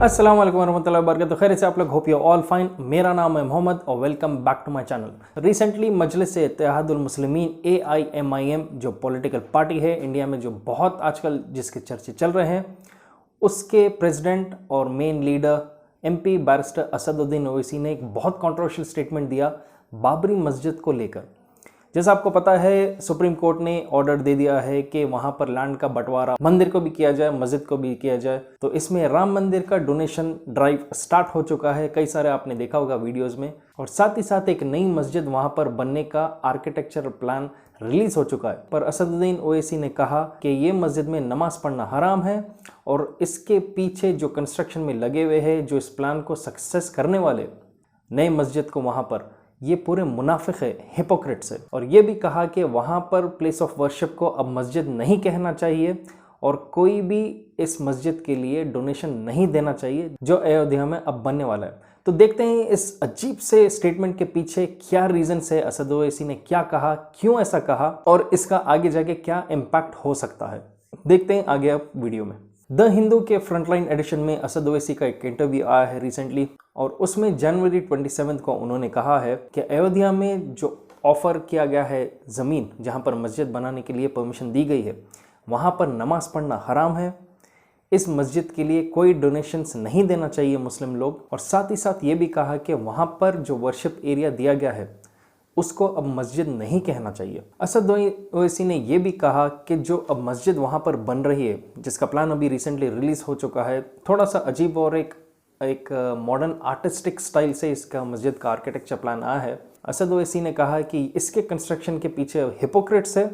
अस्सलाम वालेकुम वरहमतुल्लाहि वबरकातुहू। खैर से आप लोग, होप यू ऑल फाइन। मेरा नाम है मोहम्मद और welcome back to my channel. Recently Majlis Ittehadul Muslimeen AIMIM जो पॉलिटिकल पार्टी है इंडिया में, जो बहुत आजकल जिसके चर्चे चल रहे हैं, उसके प्रेसिडेंट और main leader MP barrister Asaduddin Owaisi ने एक बहुत कंट्रोवर्शियल स्टेटमेंट दिया बाबरी मस्जिद को लेकर। जैसा आपको पता है, सुप्रीम कोर्ट ने ऑर्डर दे दिया है कि वहां पर लैंड का बंटवारा मंदिर को भी किया जाए, मस्जिद को भी किया जाए। तो इसमें राम मंदिर का डोनेशन ड्राइव स्टार्ट हो चुका है, कई सारे आपने देखा होगा वीडियोस में। और साथ ही साथ एक नई मस्जिद वहां पर बनने का आर्किटेक्चर प्लान रिलीज हो चुका है। पर असदुद्दीन ओवैसी ने कहा कि ये मस्जिद में नमाज पढ़ना हराम है और इसके पीछे जो कंस्ट्रक्शन में लगे हुए हैं, जो इस प्लान को सक्सेस करने वाले नए मस्जिद को वहां पर, ये पूरे मुनाफिक है, हिपोक्रेट्स है। और ये भी कहा कि वहाँ पर प्लेस ऑफ वर्शिप को अब मस्जिद नहीं कहना चाहिए और कोई भी इस मस्जिद के लिए डोनेशन नहीं देना चाहिए जो अयोध्या में अब बनने वाला है। तो देखते हैं इस अजीब से स्टेटमेंट के पीछे क्या रीजन है, असद ओवैसी ने क्या कहा, क्यों ऐसा कहा और इसका आगे जाके क्या इम्पैक्ट हो सकता है। देखते हैं आगे आप वीडियो में। द हिंदू के फ्रंटलाइन एडिशन में असद ओवैसी का एक इंटरव्यू आया है रिसेंटली, और उसमें जनवरी 27 को उन्होंने कहा है कि अयोध्या में जो ऑफर किया गया है ज़मीन, जहां पर मस्जिद बनाने के लिए परमिशन दी गई है, वहां पर नमाज पढ़ना हराम है। इस मस्जिद के लिए कोई डोनेशंस नहीं देना चाहिए मुस्लिम लोग। और साथ ही साथ ये भी कहा कि वहां पर जो वर्शिप एरिया दिया गया है उसको अब मस्जिद नहीं कहना चाहिए। असद ओवैसी ने यह भी कहा कि जो अब मस्जिद वहां पर बन रही है, जिसका प्लान अभी रिसेंटली रिलीज हो चुका है, थोड़ा सा अजीब और एक मॉडर्न आर्टिस्टिक स्टाइल से इसका मस्जिद का आर्किटेक्चर प्लान आया है। असद ओवैसी ने कहा कि इसके कंस्ट्रक्शन के पीछे हिपोक्रेट्स है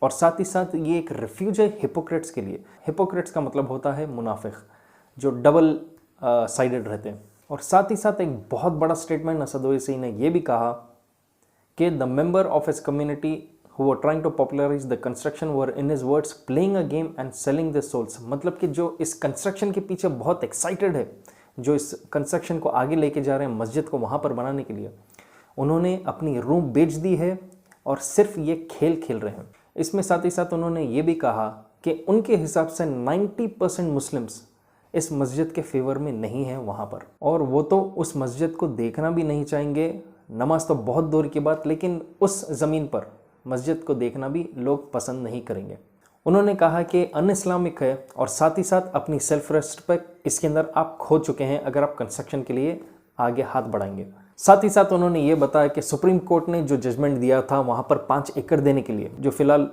और साथ ही साथ ये एक रिफ्यूज है हिपोक्रेट्स के लिए। हिपोक्रेट्स का मतलब होता है मुनाफिक, जो डबल साइडेड रहते हैं। और साथ ही साथ एक बहुत बड़ा स्टेटमेंट असद ओवैसी ने यह भी कहा कि the member of his community who were trying to popularize the construction were in his words playing a game and selling their souls। मतलब कि जो इस कंस्ट्रक्शन के पीछे बहुत एक्साइटेड है, जो इस कंस्ट्रक्शन को आगे लेके जा रहे हैं मस्जिद को वहाँ पर बनाने के लिए, उन्होंने अपनी रूह बेच दी है और सिर्फ ये खेल खेल रहे हैं। इसमें साथ ही साथ उन्होंने ये भी कहा कि उनके हिसाब से 90% मुस्लिम्स इस मस्जिद के फेवर में नहीं है वहाँ पर, और वो तो उस मस्जिद को देखना भी नहीं चाहेंगे। नमाज तो बहुत दूर की बात, लेकिन उस ज़मीन पर मस्जिद को देखना भी लोग पसंद नहीं करेंगे। उन्होंने कहा कि अन इस्लामिक है और साथ ही साथ अपनी सेल्फ रेस्पेक्ट इसके अंदर आप खो चुके हैं अगर आप कंस्ट्रक्शन के लिए आगे हाथ बढ़ाएंगे। साथ ही साथ उन्होंने ये बताया कि सुप्रीम कोर्ट ने जो जजमेंट दिया था वहाँ पर 5 एकड़ देने के लिए, जो फिलहाल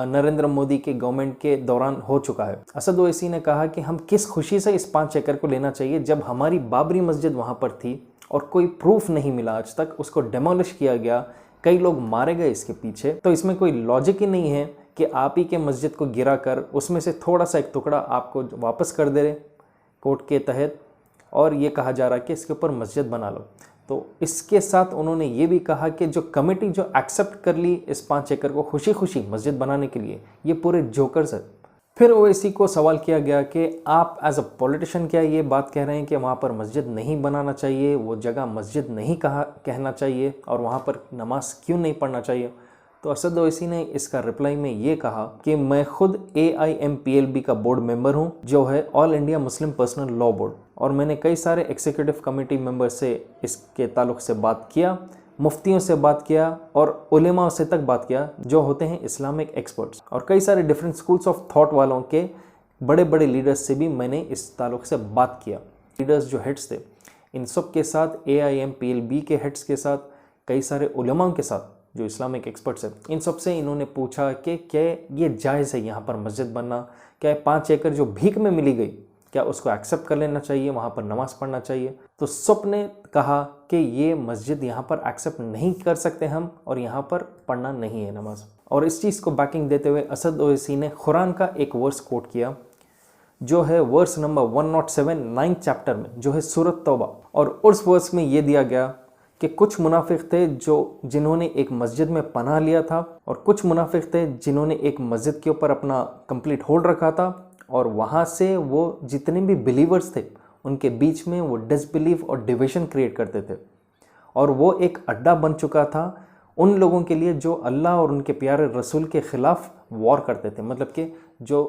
नरेंद्र मोदी के गवर्नमेंट के दौरान हो चुका है। असद ओवैसी ने कहा कि हम किस खुशी से इस 5 एकड़ को लेना चाहिए जब हमारी बाबरी मस्जिद वहाँ पर थी और कोई प्रूफ नहीं मिला आज तक, उसको डेमोलिश किया गया, कई लोग मारे गए इसके पीछे। तो इसमें कोई लॉजिक ही नहीं है कि आप ही के मस्जिद को गिरा कर उसमें से थोड़ा सा एक टुकड़ा आपको वापस कर दे रहे कोर्ट के तहत, और ये कहा जा रहा है कि इसके ऊपर मस्जिद बना लो। तो इसके साथ उन्होंने ये भी कहा कि जो कमेटी जो एक्सेप्ट कर ली इस 5 एकड़ को खुशी खुशी मस्जिद बनाने के लिए, ये पूरे जोकर्स है। फिर ओवैसी को सवाल किया गया कि आप एज अ पॉलिटिशियन क्या ये बात कह रहे हैं कि वहाँ पर मस्जिद नहीं बनाना चाहिए, वो जगह मस्जिद नहीं कहना चाहिए और वहाँ पर नमाज क्यों नहीं पढ़ना चाहिए। तो असद ओवैसी ने इसका रिप्लाई में ये कहा कि मैं खुद AIMPLB का बोर्ड मेंबर हूँ, जो है all India Muslim personal law board, और मैंने कई सारे एग्जीक्यूटिव कमेटी मेंबर से इसके ताल्लुक से बात किया, मुफ्तियों से बात किया और उलेमा से तक बात किया, जो होते हैं इस्लामिक एक्सपर्ट्स, और कई सारे डिफरेंट स्कूल्स ऑफ थॉट वालों के बड़े बड़े लीडर्स से भी मैंने इस ताल्लुक से बात किया। लीडर्स जो हेड्स थे, इन सब के साथ, AIMPLB के हेड्स के साथ, कई सारे उलेमाओं के साथ जो इस्लामिक एक्सपर्ट्स हैं, इन सब से इन्होंने पूछा कि क्या ये जायज़ है यहाँ पर मस्जिद बनना, क्या 5 एकड़ जो भीख में मिली गई, क्या उसको एक्सेप्ट कर लेना चाहिए, वहाँ पर नमाज पढ़ना चाहिए। तो सब ने कहा कि ये मस्जिद यहाँ पर एक्सेप्ट नहीं कर सकते हम, और यहाँ पर पढ़ना नहीं है नमाज। और इस चीज़ को बैकिंग देते हुए असद ओवैसी ने कुरान का एक वर्स कोट किया, जो है वर्स नंबर 107 9th चैप्टर में, जो है सूरत तौबा। और उस वर्स में ये दिया गया कि कुछ मुनाफिक थे जिन्होंने एक मस्जिद में पनाह लिया था, और कुछ मुनाफिक थे जिन्होंने एक मस्जिद के ऊपर अपना कंप्लीट होल्ड रखा था, और वहाँ से वो जितने भी बिलीवर्स थे उनके बीच में वो डिसबिलीव और डिविजन क्रिएट करते थे, और वो एक अड्डा बन चुका था उन लोगों के लिए जो अल्लाह और उनके प्यारे रसूल के ख़िलाफ़ वॉर करते थे। मतलब कि जो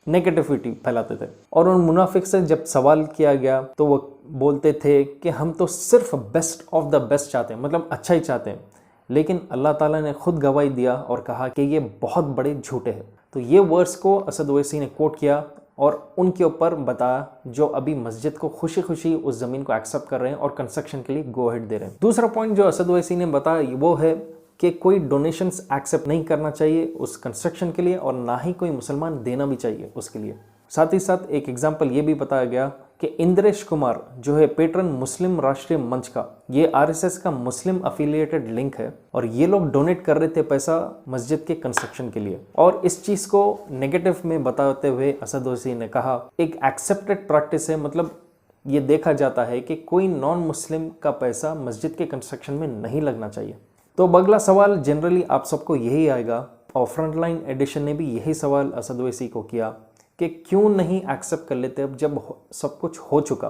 नेगेटिविटी फैलाते थे। और उन मुनाफिक से जब सवाल किया गया तो वो बोलते थे कि हम तो सिर्फ बेस्ट ऑफ द बेस्ट चाहते हैं, मतलब अच्छा ही चाहते हैं। लेकिन अल्लाह ताला ने खुद गवाही दिया और कहा कि ये बहुत बड़े झूठे हैं। तो ये वर्ड्स को असद ओवैसी ने कोट किया और उनके ऊपर बताया जो अभी मस्जिद को खुशी खुशी उस ज़मीन को एक्सेप्ट कर रहे हैं और कंस्ट्रक्शन के लिए गो अहेड दे रहे हैं। दूसरा पॉइंट जो असद ओवैसी ने बताया वो है कि कोई डोनेशंस एक्सेप्ट नहीं करना चाहिए उस कंस्ट्रक्शन के लिए और ना ही कोई मुसलमान देना भी चाहिए उसके लिए। साथ ही साथ एक एग्जाम्पल ये भी बताया गया कि इंद्रेश कुमार जो है पेट्रन मुस्लिम राष्ट्रीय मंच का, ये आरएसएस का मुस्लिम अफिलिएटेड लिंक है और ये लोग डोनेट कर रहे थे पैसा मस्जिद के कंस्ट्रक्शन के लिए। और इस चीज़ को नेगेटिव में बताते हुए असद ओवैसी ने कहा एक एक्सेप्टेड प्रैक्टिस है, मतलब ये देखा जाता है कि कोई नॉन मुस्लिम का पैसा मस्जिद के कंस्ट्रक्शन में नहीं लगना चाहिए। तो अगला सवाल जनरली आप सबको यही आएगा और फ्रंटलाइन एडिशन ने भी यही सवाल असद ओवैसी को किया कि क्यों नहीं एक्सेप्ट कर लेते अब जब सब कुछ हो चुका।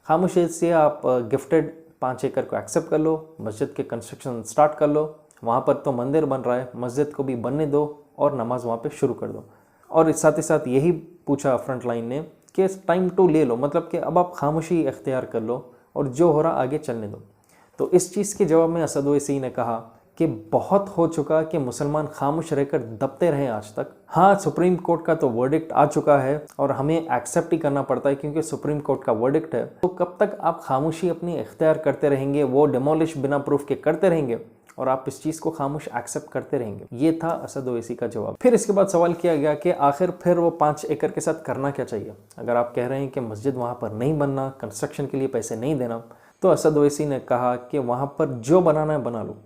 खामोशी से आप गिफ्टेड 5 एकड़ को एक्सेप्ट कर लो, मस्जिद के कंस्ट्रक्शन स्टार्ट कर लो, वहाँ पर तो मंदिर बन रहा है, मस्जिद को भी बनने दो और नमाज वहाँ पे शुरू कर दो। और साथ ही साथ यही पूछा फ्रंटलाइन ने कि टाइम टू ले लो, मतलब कि अब आप खामोशी इख्तियार कर लो और जो हो रहा आगे चलने दो। तो इस चीज़ के जवाब में असद ओवैसी ने कहा कि बहुत हो चुका कि मुसलमान खामोश रहकर दबते रहे आज तक। हाँ, सुप्रीम कोर्ट का तो वर्डिक्ट आ चुका है और हमें एक्सेप्ट ही करना पड़ता है क्योंकि सुप्रीम कोर्ट का वर्डिक्ट है। तो कब तक आप खामोशी अपनी इख्तियार करते रहेंगे, वो डिमोलिश बिना प्रूफ के करते रहेंगे और आप इस चीज़ को खामोश एक्सेप्ट करते रहेंगे। ये था असद ओवैसी का जवाब। फिर इसके बाद सवाल किया गया कि आखिर फिर वो 5 एकड़ के साथ करना क्या चाहिए। अगर आप कह रहे हैं कि मस्जिद वहाँ पर नहीं बनना, कंस्ट्रक्शन के लिए पैसे नहीं देना, तो असद ओवैसी ने कहा कि वहाँ पर जो बनाना है बना लो,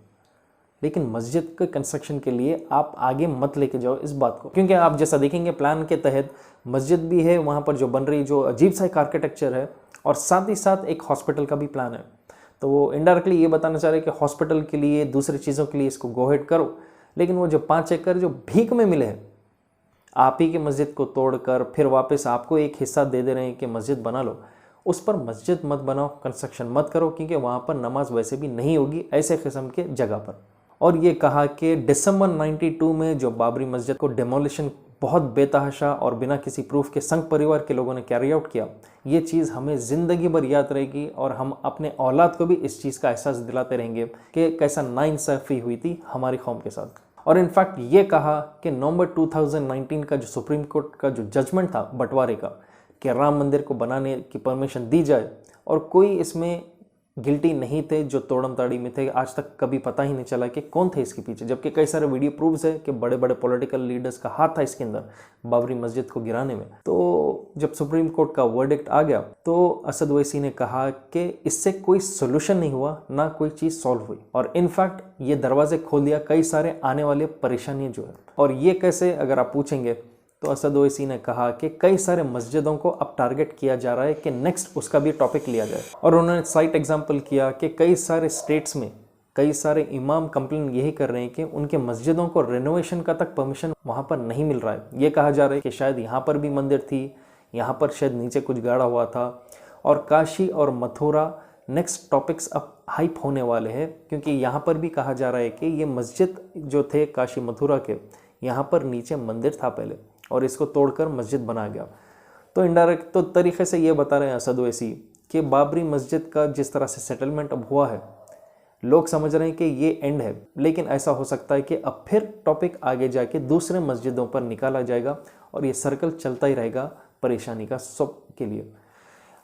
लेकिन मस्जिद के कंस्ट्रक्शन के लिए आप आगे मत लेके जाओ इस बात को। क्योंकि आप जैसा देखेंगे प्लान के तहत मस्जिद भी है वहाँ पर जो बन रही, जो अजीब सा एक आर्किटेक्चर है, और साथ ही साथ एक हॉस्पिटल का भी प्लान है। तो वो इनडायरेक्टली ये बताना चाह रहे हैं कि हॉस्पिटल के लिए, दूसरी चीज़ों के लिए इसको गो अहेड करो, लेकिन वो जो 5 एकड़ जो भीख में मिले हैं, आप ही की मस्जिद को तोड़कर फिर वापस आपको एक हिस्सा दे रहे हैं कि मस्जिद बना लो, उस पर मस्जिद मत बनाओ, कंस्ट्रक्शन मत करो, क्योंकि वहाँ पर नमाज वैसे भी नहीं होगी ऐसे किस्म के जगह पर। और ये कहा कि दिसंबर 92 में जो बाबरी मस्जिद को डेमोलिशन बहुत बेतहाशा और बिना किसी प्रूफ के संघ परिवार के लोगों ने कैरी आउट किया, ये चीज़ हमें ज़िंदगी भर याद रहेगी और हम अपने औलाद को भी इस चीज़ का एहसास दिलाते रहेंगे कि कैसा नाइंसाफ़ी हुई थी हमारी कौम के साथ। और इनफैक्ट ये कहा कि नवंबर 2019 का जो सुप्रीम कोर्ट का जो जजमेंट था बंटवारे का कि राम मंदिर को बनाने की परमिशन दी जाए और कोई इसमें गिल्टी नहीं थे जो तोड़म ताड़ी में थे, आज तक कभी पता ही नहीं चला कि कौन थे इसके पीछे, जबकि कई सारे वीडियो प्रूफ्स है कि बड़े बड़े पॉलिटिकल लीडर्स का हाथ था इसके अंदर बाबरी मस्जिद को गिराने में। तो जब सुप्रीम कोर्ट का वर्डिक्ट आ गया तो असद ओवैसी ने कहा कि इससे कोई सोल्यूशन नहीं हुआ, ना कोई चीज़ सॉल्व हुई, और इनफैक्ट ये दरवाजे खोल दिया कई सारे आने वाले परेशानियाँ जो है। और ये कैसे, अगर आप पूछेंगे तो असद ओवैसी ने कहा कि कई सारे मस्जिदों को अब टारगेट किया जा रहा है कि नेक्स्ट उसका भी टॉपिक लिया जाए। और उन्होंने साइट एग्जांपल किया कि कई सारे स्टेट्स में कई सारे इमाम कंप्लेन यही कर रहे हैं कि उनके मस्जिदों को रेनोवेशन का तक परमिशन वहाँ पर नहीं मिल रहा है। ये कहा जा रहा है कि शायद यहाँ पर भी मंदिर थी, यहाँ पर शायद नीचे कुछ गाड़ा हुआ था। और काशी और मथुरा नेक्स्ट टॉपिक्स अब हाइप होने वाले हैं, क्योंकि यहाँ पर भी कहा जा रहा है कि ये मस्जिद जो थे काशी मथुरा के, यहाँ पर नीचे मंदिर था पहले और इसको तोड़कर मस्जिद बना गया। तो इनडायरेक्ट तो तरीके से ये बता रहे हैं असद ओवैसी कि बाबरी मस्जिद का जिस तरह से सेटलमेंट अब हुआ है, लोग समझ रहे हैं कि ये एंड है, लेकिन ऐसा हो सकता है कि अब फिर टॉपिक आगे जाके दूसरे मस्जिदों पर निकाला जाएगा और ये सर्कल चलता ही रहेगा परेशानी का सब के लिए।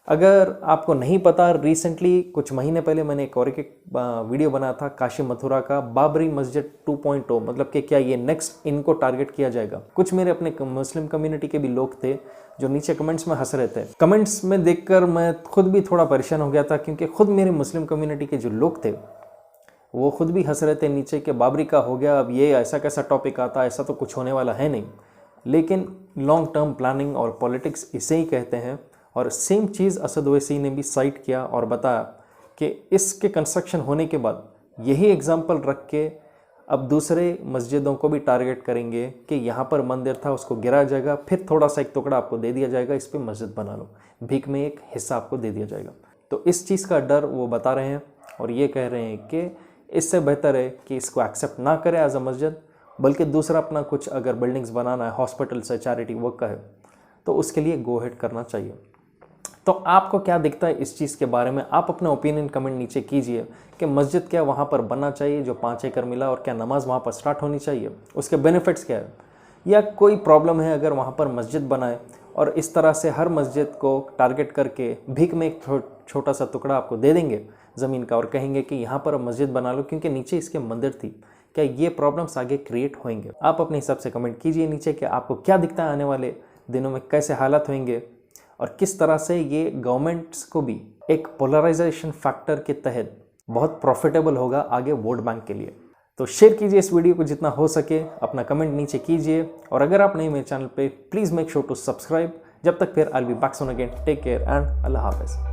अगर आपको नहीं पता, रिसेंटली कुछ महीने पहले मैंने एक और एक वीडियो बनाया था काशी मथुरा का बाबरी मस्जिद 2.0, मतलब कि क्या ये नेक्स्ट इनको टारगेट किया जाएगा। कुछ मेरे अपने मुस्लिम कम्युनिटी के भी लोग थे जो नीचे कमेंट्स में हंस रहे थे। कमेंट्स में देखकर मैं खुद भी थोड़ा परेशान हो गया था, क्योंकि खुद मेरे मुस्लिम कम्युनिटी के जो लोग थे वो खुद भी हंस रहे थे नीचे कि बाबरी का हो गया, अब ये ऐसा कैसा टॉपिक आता, ऐसा तो कुछ होने वाला है नहीं। लेकिन लॉन्ग टर्म प्लानिंग और पॉलिटिक्स इसे ही कहते हैं। और सेम चीज़ असद ओवैसी ने भी साइट किया और बताया कि इसके कंस्ट्रक्शन होने के बाद यही एग्जांपल रख के अब दूसरे मस्जिदों को भी टारगेट करेंगे कि यहाँ पर मंदिर था, उसको गिराया जाएगा, फिर थोड़ा सा एक टुकड़ा आपको दे दिया जाएगा, इस पर मस्जिद बना लो, भीख में एक हिस्सा आपको दे दिया जाएगा। तो इस चीज़ का डर वो बता रहे हैं और ये कह रहे हैं कि इससे बेहतर है कि इसको एक्सेप्ट ना करें एज अ मस्जिद, बल्कि दूसरा अपना कुछ अगर बिल्डिंग्स बनाना है, हॉस्पिटल्स है, चैरिटी वर्क का है, तो उसके लिए गो हेड करना चाहिए। तो आपको क्या दिखता है इस चीज़ के बारे में? आप अपना ओपिनियन कमेंट नीचे कीजिए कि मस्जिद क्या वहाँ पर बनना चाहिए जो 5 एकड़ मिला, और क्या नमाज वहाँ पर स्टार्ट होनी चाहिए, उसके बेनिफिट्स क्या है, या कोई प्रॉब्लम है अगर वहाँ पर मस्जिद बनाए और इस तरह से हर मस्जिद को टारगेट करके भीख में एक छोटा सा टुकड़ा आपको दे देंगे ज़मीन का और कहेंगे कि यहाँ पर मस्जिद बना लो क्योंकि नीचे इसके मंदिर थी। क्या ये प्रॉब्लम्स आगे क्रिएट होंगे? आप अपने हिसाब से कमेंट कीजिए नीचे कि आपको क्या दिखता है आने वाले दिनों में कैसे हालात होंगे और किस तरह से ये गवर्नमेंट्स को भी एक पोलराइजेशन फैक्टर के तहत बहुत प्रॉफिटेबल होगा आगे वोट बैंक के लिए। तो शेयर कीजिए इस वीडियो को जितना हो सके, अपना कमेंट नीचे कीजिए, और अगर आप नए मेरे चैनल पे please make sure to subscribe. जब तक फिर I will be back soon again, take care and Allah हाफिज़।